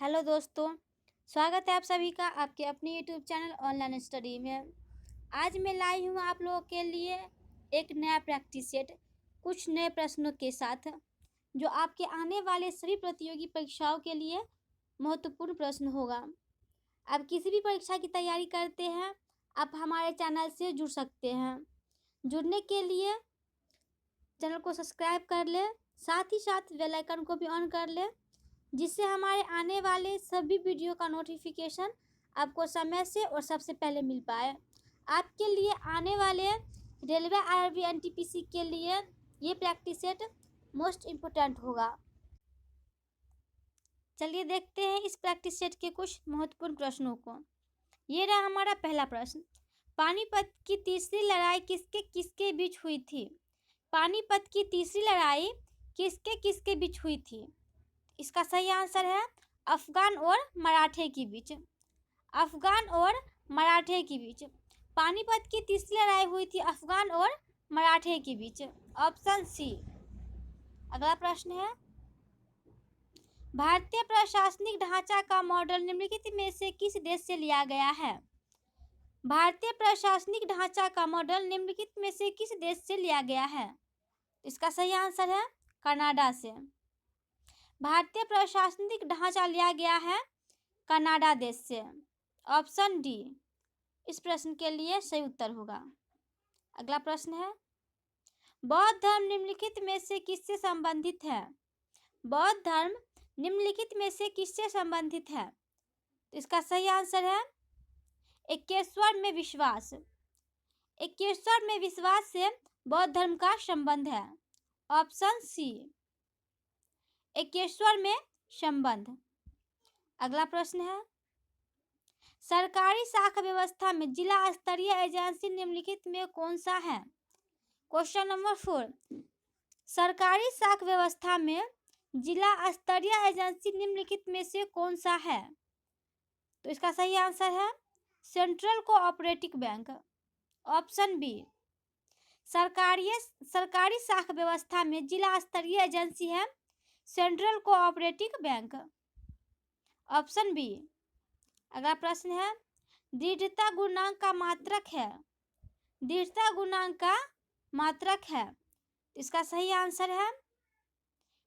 Hello दोस्तों, स्वागत है आप सभी का आपके अपने यूट्यूब चैनल ऑनलाइन स्टडी में। आज मैं लाई हूँ आप लोगों के लिए एक नया प्रैक्टिस सेट कुछ नए प्रश्नों के साथ, जो आपके आने वाले सभी प्रतियोगी परीक्षाओं के लिए महत्वपूर्ण प्रश्न होगा। आप किसी भी परीक्षा की तैयारी करते हैं, आप हमारे चैनल से जुड़ सकते हैं। जुड़ने के लिए चैनल को सब्सक्राइब कर लें, साथ ही साथ बेल आइकन को भी ऑन कर लें, जिससे हमारे आने वाले सभी वीडियो का नोटिफिकेशन आपको समय से और सबसे पहले मिल पाए। आपके लिए आने वाले रेलवे आरआरबी एनटीपीसी के लिए ये प्रैक्टिस सेट मोस्ट इम्पोर्टेंट होगा। चलिए देखते हैं इस प्रैक्टिस सेट के कुछ महत्वपूर्ण प्रश्नों को। ये रहा हमारा पहला प्रश्न। पानीपत की तीसरी लड़ाई किसके किसके बीच हुई थी? पानीपत की तीसरी लड़ाई किसके किसके बीच हुई थी? इसका सही आंसर है अफगान और मराठे के बीच। अफगान और मराठे के बीच पानीपत की तीसरी लड़ाई हुई थी अफगान और मराठे के बीच। Option C. अगला प्रश्न है, भारतीय प्रशासनिक ढांचा का मॉडल निम्नलिखित में से किस देश से लिया गया है? भारतीय प्रशासनिक ढांचा का मॉडल निम्नलिखित में से किस देश से लिया गया है? इसका सही आंसर है कनाडा से। भारतीय प्रशासनिक ढांचा लिया गया है कनाडा देश से। ऑप्शन डी इस प्रश्न के लिए सही उत्तर होगा। अगला प्रश्न है, बौद्ध धर्म निम्नलिखित में से किससे संबंधित है? बौद्ध धर्म निम्नलिखित में से किससे संबंधित है? इसका सही आंसर है एकेश्वर में विश्वास। एकेश्वर में विश्वास से बौद्ध धर्म का संबंध है। ऑप्शन सी एकेश्वर में संबंध। अगला प्रश्न है, सरकारी शाखा व्यवस्था में जिला स्तरीय एजेंसी निम्नलिखित में कौन सा है? क्वेश्चन नंबर 4, सरकारी शाखा व्यवस्था में जिला स्तरीय एजेंसी निम्नलिखित में से कौन सा है? तो इसका सही आंसर है central cooperative bank. Option B सरकारी शाखा व्यवस्था में जिला स्तरीय एजेंसी है central cooperative bank. Option B. अगला प्रश्न है, दृढ़ता गुणांक का मात्रक है। दृढ़ता गुणांक का मात्रक है। इसका सही आंसर है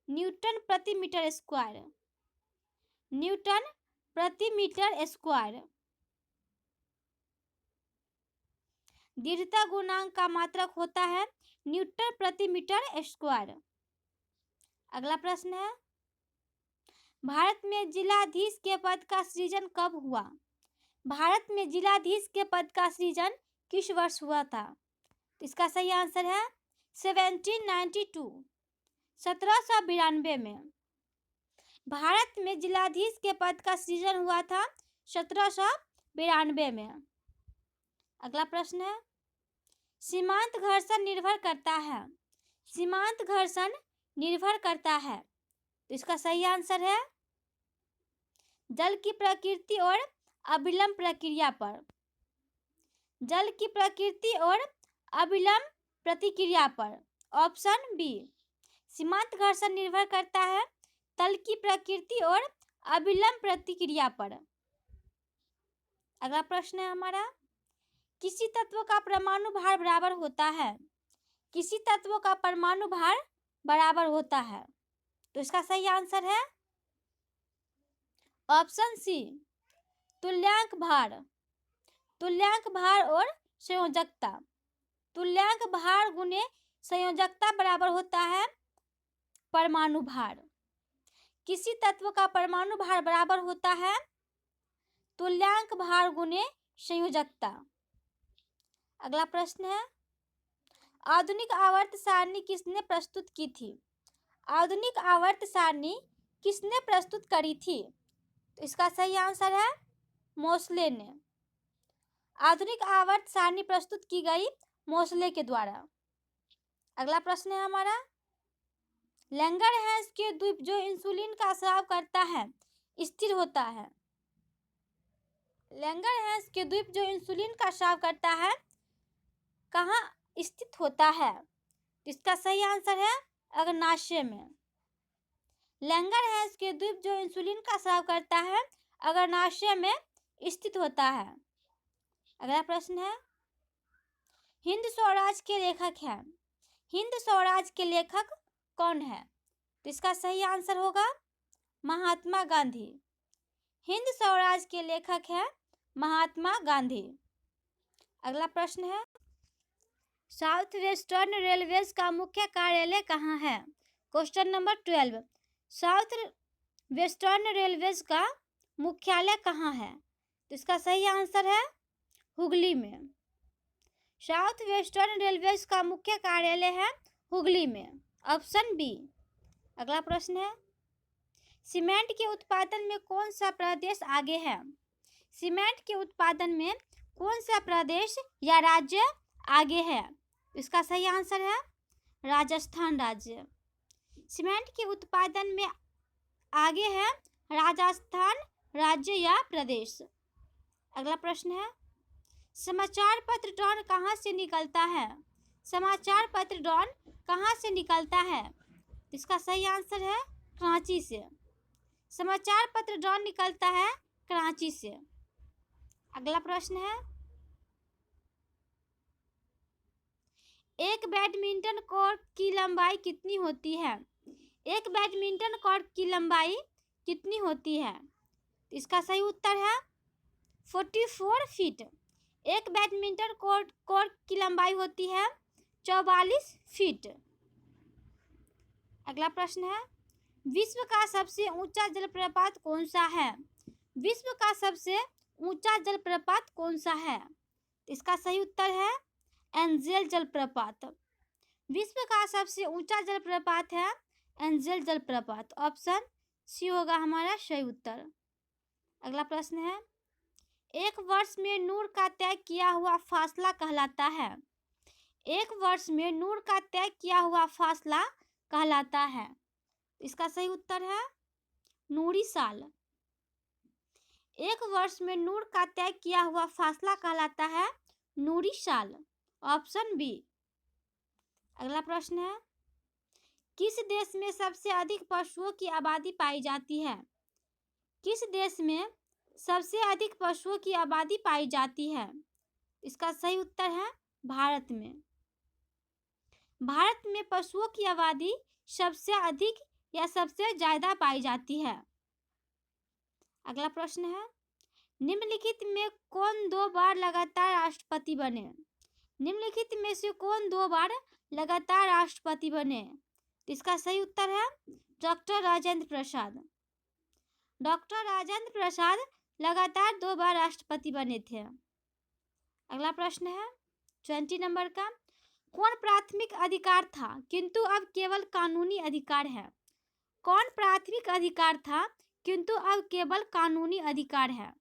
न्यूटन प्रति मीटर स्क्वायर। न्यूटन प्रति मीटर स्क्वायर। दृढ़ता गुणांक का मात्रक होता है न्यूटन प्रति मीटर स्क्वायर। अगला प्रश्न है, भारत में जिलाधीश के पद का सृजन कब हुआ? भारत में जिलाधीश के पद का सृजन किस वर्ष हुआ था? इसका सही आंसर है 1792। 1792 में भारत में जिलाधीश के पद का सृजन हुआ था 1792 में। अगला प्रश्न है, सीमांत घर्षण निर्भर करता है। सीमांत घर्षण निर्भर करता है। तो इसका सही आंसर है जल की प्रकृति और अभिलंब प्रक्रिया पर। जल की प्रकृति और अभिलंब प्रतिक्रिया पर। ऑप्शन बी सीमांत घर्षण निर्भर करता है तल की प्रकृति और अभिलंब प्रतिक्रिया पर। अगला प्रश्न है हमारा, किसी तत्व का परमाणु भार बराबर होता है। किसी तत्व का परमाणु भार बराबर होता है। तो इसका सही आंसर है ऑप्शन सी तुल्यांक भार। तुल्यांक भार और संयोजकता। तुल्यांक भार गुने संयोजकता बराबर होता है परमाणु भार। किसी तत्व का परमाणु भार बराबर होता है तुल्यांक भार गुने संयोजकता। अगला प्रश्न है, आधुनिक आवर्त सारणी किसने प्रस्तुत की थी? आधुनिक आवर्त सारणी किसने प्रस्तुत करी थी? तो इसका सही आंसर है मोसले ने। आधुनिक आवर्त सारणी प्रस्तुत की गई मोसले के द्वारा। अगला प्रश्न है हमारा, लैंगरहैंस के द्वीप जो इंसुलिन का स्राव करता है स्थिर होता है। लैंगरहैंस के द्वीप जो इंसुलिन का स्राव करता है कहाँ स्थित होता है? इसका सही आंसर है अग्न्याशय में। लैंगरहैंस के द्वीप जो इंसुलिन का स्राव करता है अग्रनाशय में स्थित होता है। अगला प्रश्न है, हिंद स्वराज के लेखक हैं। हिंद स्वराज के लेखक कौन है? तो इसका सही आंसर होगा महात्मा गांधी। हिंद स्वराज के लेखक है महात्मा गांधी। अगला प्रश्न है, साउथ वेस्टर्न रेलवेज का मुख्य कार्यालय कहाँ है? Question number 12, south western railways का मुख्यालय कहाँ है? तो इसका सही आंसर है हुगली में। साउथ वेस्टर्न रेलवेज का मुख्य कार्यालय है हुगली में, ऑप्शन बी। अगला प्रश्न है, सीमेंट के उत्पादन में कौन सा प्रदेश आगे है? सीमेंट के उत्पादन में कौन सा प्रदेश या राज्य आगे है? इसका सही आंसर है राजस्थान राज्य। सीमेंट के उत्पादन में आगे है राजस्थान राज्य या प्रदेश। अगला प्रश्न है, समाचार पत्र डॉन कहाँ से निकलता है? समाचार पत्र डॉन कहाँ से निकलता है? इसका सही आंसर है कराची से। समाचार पत्र डॉन निकलता है कराची से। अगला प्रश्न है, एक बैडमिंटन कोर्ट की लंबाई कितनी होती है? एक बैडमिंटन कोर्ट की लंबाई कितनी होती है? इसका सही उत्तर है 44 फीट। एक बैडमिंटन कोर्ट की लंबाई होती है 44 फीट। अगला प्रश्न है, विश्व का सबसे ऊंचा जलप्रपात कौन सा है? विश्व का सबसे ऊंचा जलप्रपात कौन सा है? इसका सही उत्तर है एंजेल जलप्रपात। विश्व का सबसे ऊंचा जलप्रपात है एंजेल जलप्रपात, ऑप्शन सी होगा हमारा सही उत्तर। अगला प्रश्न है, एक वर्ष में नूर का तय किया हुआ फासला कहलाता है। एक वर्ष में नूर का तय किया हुआ फासला कहलाता है। इसका सही उत्तर है नूरी साल। एक वर्ष में नूर का तय किया हुआ फासला कहलाता है नूरी साल, ऑप्शन बी। अगला प्रश्न है, किस देश में सबसे अधिक पशुओं की आबादी पाई जाती है? किस देश में सबसे अधिक पशुओं की आबादी पाई जाती है? इसका सही उत्तर है भारत में। भारत में पशुओं की आबादी सबसे अधिक या सबसे ज्यादा पाई जाती है। अगला प्रश्न है, निम्नलिखित में कौन 2 बार लगातार राष्ट्रपति बने? निम्नलिखित में से कौन 2 बार लगातार राष्ट्रपति बने? इसका सही उत्तर है डॉक्टर राजेंद्र प्रसाद। डॉक्टर राजेंद्र प्रसाद लगातार 2 बार राष्ट्रपति बने थे। अगला प्रश्न है 20 नंबर का, कौन प्राथमिक अधिकार था किंतु अब केवल कानूनी अधिकार है? कौन प्राथमिक अधिकार था किंतु अब केवल कानूनी अधिकार है?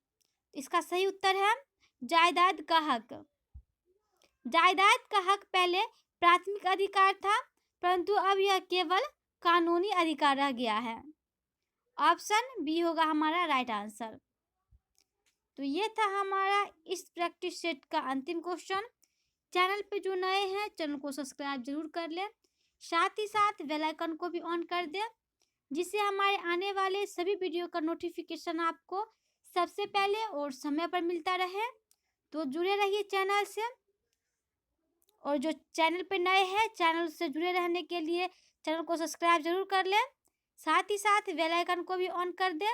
इसका सही उत्तर है जायदाद का हक। जायदाद का हक पहले प्राथमिक अधिकार था परंतु अब यह केवल कानूनी अधिकार रह गया है, ऑप्शन बी होगा हमारा राइट आंसर। तो ये था हमारा इस प्रैक्टिस सेट का अंतिम क्वेश्चन। चैनल पे जो नए हैं चैनल को सब्सक्राइब जरूर कर लें, साथ ही साथ बेल आइकन को भी ऑन कर दें जिससे हमारे आने वाले सभी वीडियो का नोटिफिकेशन आपको सबसे पहले और समय पर मिलता रहे। तो जुड़े रहिए चैनल से, और जो चैनल पे नए हैं चैनल से जुड़े रहने के लिए चैनल को सब्सक्राइब जरूर कर लें, साथ ही साथ बेल आइकन को भी ऑन कर दें